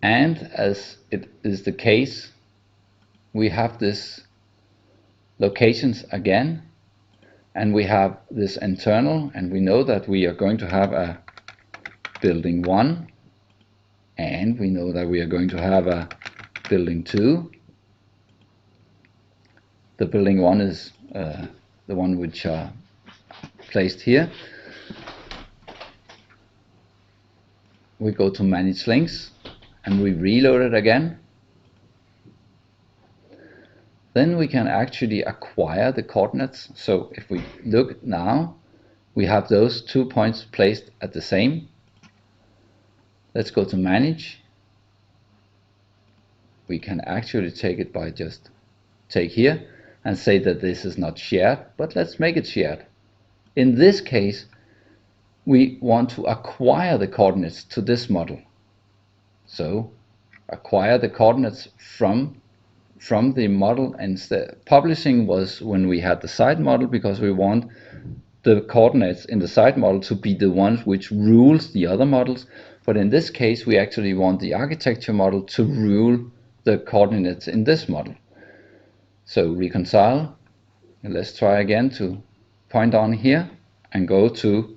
And as it is the case, we have this locations again, and we have this internal, and we know that we are going to have a building 1, and we know that we are going to have a building 2. The building 1 is the one which are placed here. We go to manage links and we reload it again. Then we can actually acquire the coordinates. So if we look now, we have those 2 points placed at the same. Let's go to manage. We can actually take it by just take here and say that this is not shared, but let's make it shared. In this case, we want to acquire the coordinates to this model. So acquire the coordinates from the model, and publishing was when we had the site model, because we want the coordinates in the site model to be the ones which rules the other models. But in this case, we actually want the architecture model to rule the coordinates in this model. So reconcile, and let's try again to point on here and go to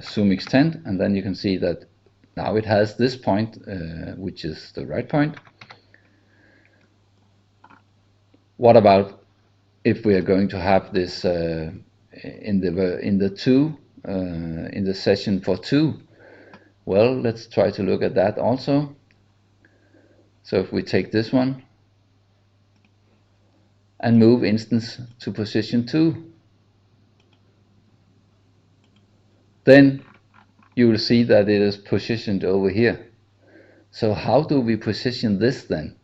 zoom extend, and then you can see that now it has this point, which is the right point. What about if we are going to have this in the session for 2? Well, let's try to look at that also. So if we take this one and move instance to position 2, then you will see that it is positioned over here. So how do we position this then?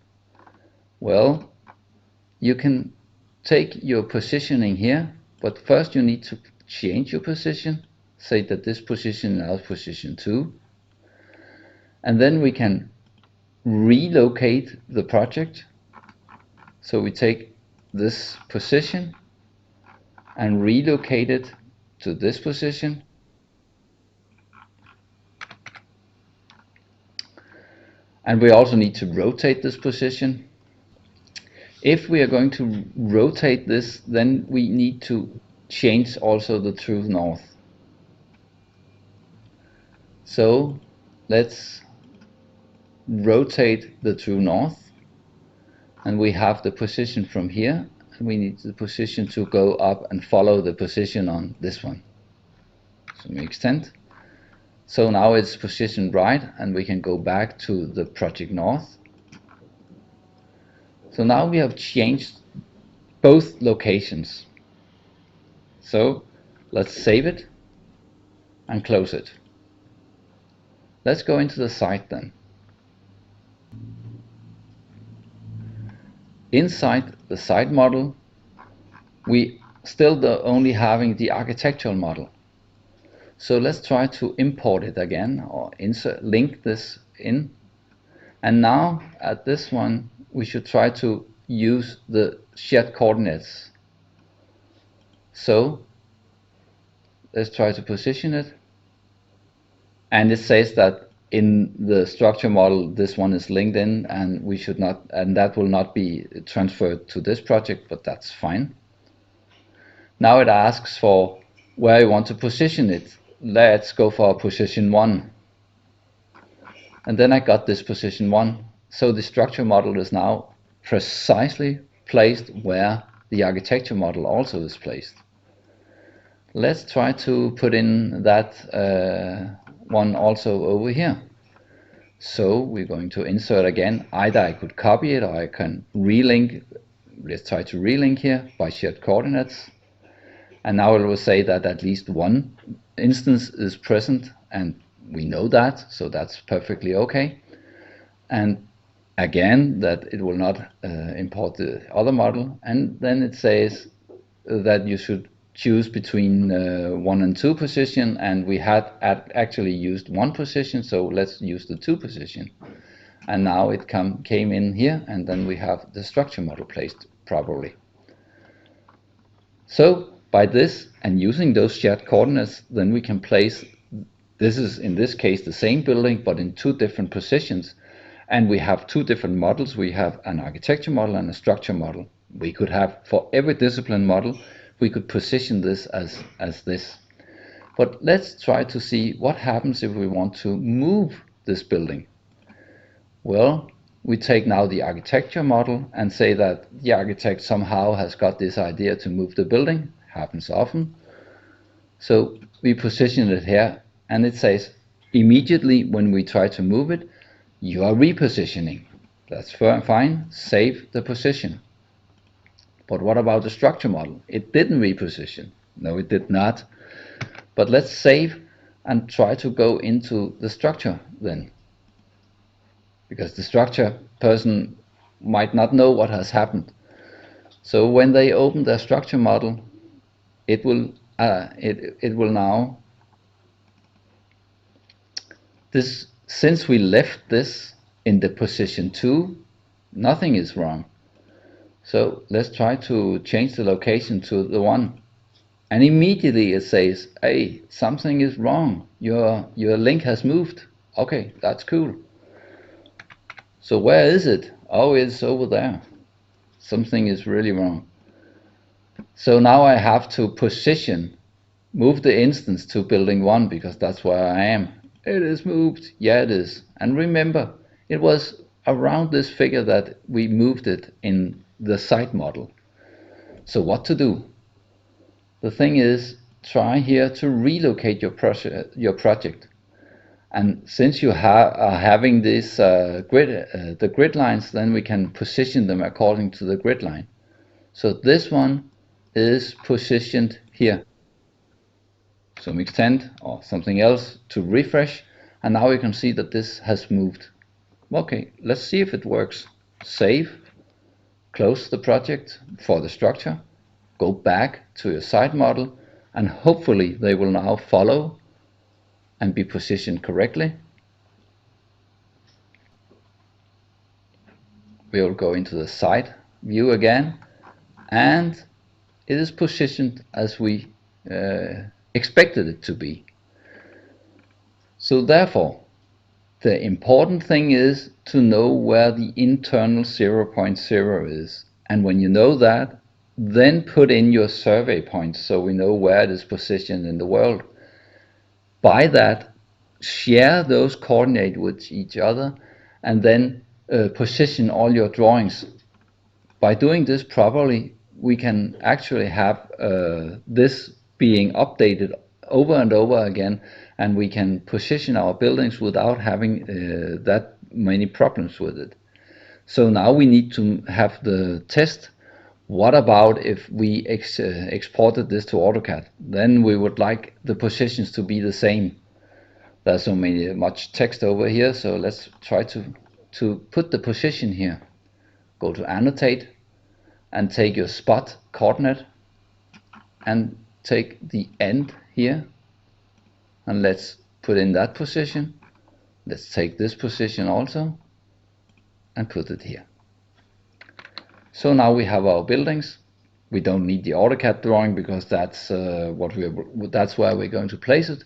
Well, you can take your positioning here, but first you need to change your position. Say that this position now is position 2. And then we can relocate the project. So we take this position and relocate it to this position. And we also need to rotate this position. If we are going to rotate this, then we need to change also the true north. So let's rotate the true north, and we have the position from here, and we need the position to go up and follow the position on this one. So we extend. So now it's positioned right, and we can go back to the project north. So now we have changed both locations. So let's save it and close it. Let's go into the site then. Inside the site model, we still only having the architectural model. So let's try to import it again, or link this in. And now at this one, we should try to use the shared coordinates. So let's try to position it. And it says that in the structure model, this one is linked in, and we should not, and that will not be transferred to this project, but that's fine. Now it asks for where you want to position it. Let's go for position 1. And then I got this position 1. So the structure model is now precisely placed where the architecture model also is placed. Let's try to put in that one also over here. So we're going to insert again. Either I could copy it or I can relink. Let's try to relink here by shared coordinates. And now it will say that at least one instance is present, and we know that, so that's perfectly okay. And again, that it will not import the other model. And then it says that you should choose between 1 and 2 position, and we had actually used 1 position, so let's use the 2 position. And now it came in here, and then we have the structure model placed properly. So by this and using those shared coordinates, then we can place, this is in this case the same building but in 2 different positions, And we have two different models. We have an architecture model and a structure model. We could have, for every discipline model, we could position this as this. But let's try to see what happens if we want to move this building. Well, we take now the architecture model and say that the architect somehow has got this idea to move the building. Happens often. So we position it here, and it says immediately when we try to move it, you are repositioning. That's fine. Save the position. But what about the structure model? It didn't reposition. No, it did not. But let's save and try to go into the structure then. Because the structure person might not know what has happened. So when they open their structure model, it will now, since we left this in the position 2, nothing is wrong. So let's try to change the location to the 1. And immediately it says, hey, something is wrong. Your link has moved. Okay, that's cool. So where is it? Oh, it's over there. Something is really wrong. So now I have to move the instance to building 1 because that's where I am. It is moved. Yeah, it is. And remember, it was around this figure that we moved it in the site model. So what to do? The thing is, try here to relocate your project. And since you are having this the grid lines, then we can position them according to the grid line. So this one is positioned here. So extend or something else to refresh, and now you can see that this has moved. Okay, let's see if it works. Save, close the project for the structure, go back to your site model, and hopefully they will now follow and be positioned correctly. We will go into the site view again, and it is positioned as we expected it to be. So therefore, the important thing is to know where the internal 0.0 is. And when you know that, then put in your survey points so we know where it is positioned in the world. By that, share those coordinates with each other, and then position all your drawings. By doing this properly, we can actually have this being updated over and over again, and we can position our buildings without having that many problems with it. So now we need to have the test. What about if we exported this to AutoCAD? Then we would like the positions to be the same. There's so much text over here, so let's try to put the position here. Go to annotate and take your spot coordinate and take the end here, and let's put in that position. Let's take this position also and put it here. So now we have our buildings. We don't need the AutoCAD drawing because that's that's where we're going to place it.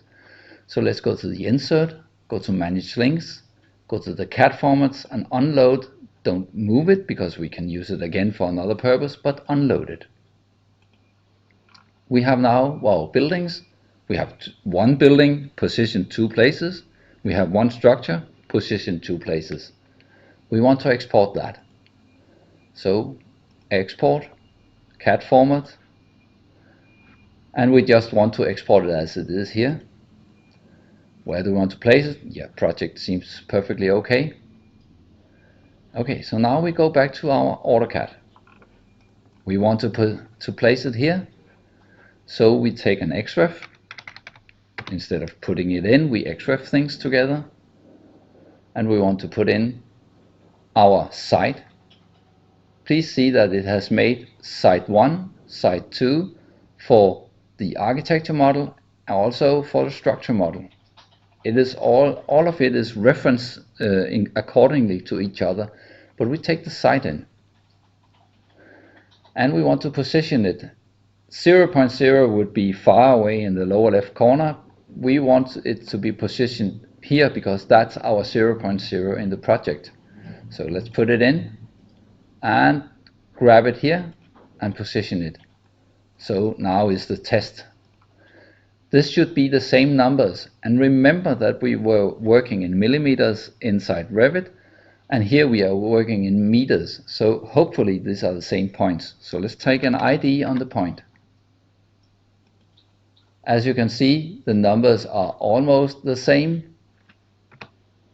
So let's go to the insert, go to manage links, go to the CAD formats and unload. Don't move it because we can use it again for another purpose, but unload it. We have now our buildings. We have one building positioned 2 places. We have one structure positioned 2 places. We want to export that. So export, CAD format, and we just want to export it as it is here. Where do we want to place it? Yeah, project seems perfectly okay. Okay, so now we go back to our AutoCAD. We want to place it here. So we take an XREF. Instead of putting it in, we XREF things together. And we want to put in our site. Please see that it has made site 1, site 2 for the architecture model, and also for the structure model. It is all of it is referenced accordingly to each other, but we take the site in. And we want to position it. 0.0 would be far away in the lower left corner. We want it to be positioned here because that's our 0.0 in the project. So let's put it in and grab it here and position it. So now is the test. This should be the same numbers, and remember that we were working in millimeters inside Revit, and here we are working in meters, so hopefully these are the same points. So let's take an ID on the point. As you can see, the numbers are almost the same.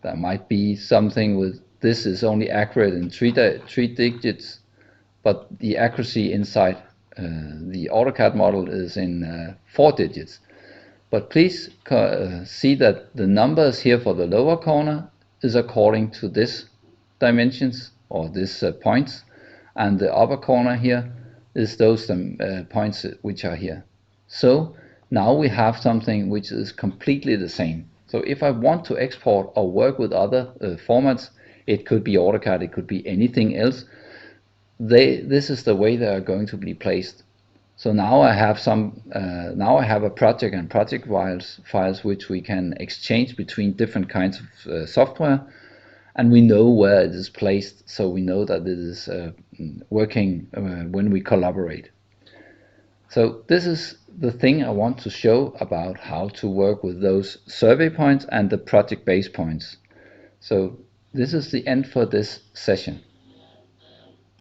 There might be something with this is only accurate in three digits, but the accuracy inside the AutoCAD model is in 4 digits. But please see that the numbers here for the lower corner is according to this dimensions or this points, and the upper corner here is those points which are here. So now we have something which is completely the same. So if I want to export or work with other formats, it could be AutoCAD, it could be anything else. This is the way they are going to be placed. So now I have now I have a project and project files which we can exchange between different kinds of software, and we know where it is placed, so we know that it is working when we collaborate. So this is the thing I want to show about how to work with those survey points and the project base points. So this is the end for this session.